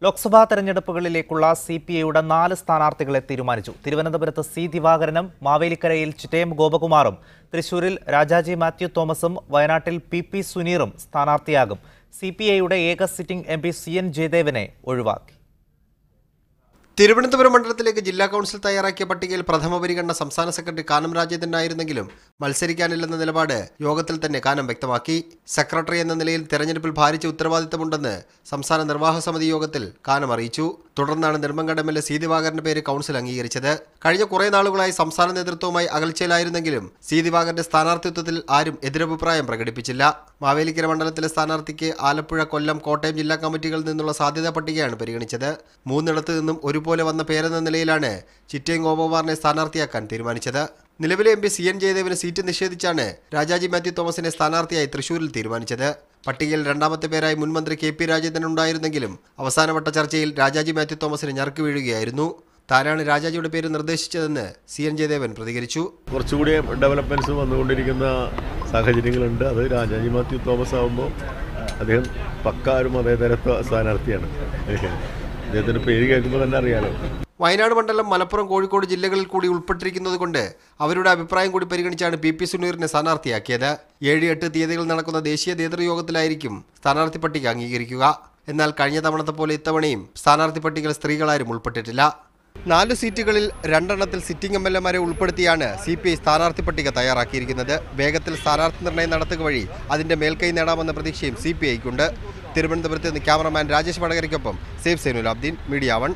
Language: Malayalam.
ലോക്സഭാ തെരഞ്ഞെടുപ്പുകളിലേക്കുള്ള CPIയുടെ 4 സ്ഥാനാർത്ഥികളെ തീരുമാനിച്ചു. തിരുവനന്തപുരത്ത് സി ദിവാകരനും, മാവേലിക്കരയിൽ ചിറ്റയം ഗോപകുമാറും, തൃശൂരിൽ രാജാജി മാത്യു തോമസും, വയനാട്ടിൽ PP സുനീറും സ്ഥാനാർത്ഥിയാകും. CPIയുടെ ഏക സിറ്റിംഗ് MP CN ജയദേവനെ ഒഴിവാക്കി. തിരുവനന്തപുരം മണ്ഡലത്തിലേക്ക് ജില്ലാ കൗൺസിൽ തയ്യാറാക്കിയ പട്ടികയിൽ പ്രഥമ പരിഗണന സംസ്ഥാന സെക്രട്ടറി കാനം രാജേന്ദ്രനായിരുന്നെങ്കിലും മത്സരിക്കാനില്ലെന്ന നിലപാട് യോഗത്തിൽ തന്നെ കാനം വ്യക്തമാക്കി. സെക്രട്ടറി എന്ന നിലയിൽ തെരഞ്ഞെടുപ്പിൽ ഭാരിച്ച ഉത്തരവാദിത്തമുണ്ടെന്ന് സംസ്ഥാന നിർവാഹക സമിതി യോഗത്തിൽ കാനം അറിയിച്ചു. തുടർന്നാണ് നെടുമങ്ങാട് MLA സി ദിവാകരന്റെ പേര് കൗൺസിൽ അംഗീകരിച്ചത്. കഴിഞ്ഞ കുറേ നാളുകളായി സംസ്ഥാന നേതൃത്വവുമായി അകൽച്ചയിലായിരുന്നെങ്കിലും സി ദിവാകരന്റെ സ്ഥാനാർത്ഥിത്വത്തിൽ ആരും എതിരഭിപ്രായം പ്രകടിപ്പിച്ചില്ല. മാവേലിക്കര മണ്ഡലത്തിലെ സ്ഥാനാർത്ഥിക്ക് ആലപ്പുഴ, കൊല്ലം, കോട്ടയം ജില്ലാ കമ്മിറ്റികളിൽ നിന്നുള്ള സാധ്യതാ പട്ടികയാണ് പരിഗണിച്ചത്. മൂന്നിടത്തു നിന്നും ഒരുപോലെ വന്ന പേരെന്ന നിലയിലാണ് ചിറ്റയം ഗോപകുമാറിനെ സ്ഥാനാർത്ഥിയാക്കാൻ തീരുമാനിച്ചത്. നിലവിലെ MP CN ജയദേവന് സീറ്റ് നിഷേധിച്ചാണ് രാജാജി മാത്യു തോമസിനെ സ്ഥാനാർത്ഥിയായി തൃശൂരിൽ തീരുമാനിച്ചത്. പട്ടികയിൽ രണ്ടാമത്തെ പേരായി മുൻമന്ത്രി KP രാജേന്ദ്രൻ ഉണ്ടായിരുന്നെങ്കിലും അവസാനവട്ട ചർച്ചയിൽ രാജാജി മാത്യു തോമസിന് ഞറുക്ക് വീഴുകയായിരുന്നു. താനാണ് രാജാജിയുടെ പേര് നിർദ്ദേശിച്ചതെന്ന് CN ജയദേവൻ പ്രതികരിച്ചു. കുറച്ചുകൂടി ഡെവലപ്മെന്റ്സ് വന്നുകൊണ്ടിരിക്കുന്ന സാഹചര്യങ്ങളുണ്ട്. അത് രാജാജി മാത്യു തോമസ് ആകുമ്പോൾ അദ്ദേഹം പക്ക ഒരു മതേതരത്വ സ്ഥാനാർത്ഥിയാണ്. അദ്ദേഹത്തിൻ്റെ പേര് കേൾക്കുമ്പോൾ തന്നെ അറിയാലോ. വയനാട് മണ്ഡലം, മലപ്പുറം, കോഴിക്കോട് ജില്ലകളിൽ കൂടി ഉൾപ്പെട്ടിരിക്കുന്നത് കൊണ്ട് അവരുടെ അഭിപ്രായം കൂടി പരിഗണിച്ചാണ് PP സുനീറിനെ സ്ഥാനാർത്ഥിയാക്കിയത്. 7-8 തീയതികൾ നടക്കുന്ന ദേശീയ നേതൃയോഗത്തിലായിരിക്കും സ്ഥാനാർത്ഥി പട്ടിക അംഗീകരിക്കുക. എന്നാൽ കഴിഞ്ഞ തവണത്തെ പോലെ ഇത്തവണയും സ്ഥാനാർത്ഥി പട്ടികയിൽ സ്ത്രീകളാരും ഉൾപ്പെട്ടിട്ടില്ല. 4 സീറ്റുകളിൽ 2 എണ്ണത്തിൽ സിറ്റിംഗ് MLAമാരെ ഉൾപ്പെടുത്തിയാണ് CPI സ്ഥാനാർത്ഥി പട്ടിക തയ്യാറാക്കിയിരിക്കുന്നത്. വേഗത്തിൽ സ്ഥാനാർത്ഥി നിർണയം നടത്തുക വഴി അതിന്റെ മേൽക്കൈ നേടാമെന്ന പ്രതീക്ഷയും CPIക്കുണ്ട്. തിരുവനന്തപുരത്ത് നിന്ന് ക്യാമറമാൻ രാജേഷ് വടകരയ്ക്കൊപ്പം സേഫ് സൈനുലാബ്ദീൻ, മീഡിയ 1.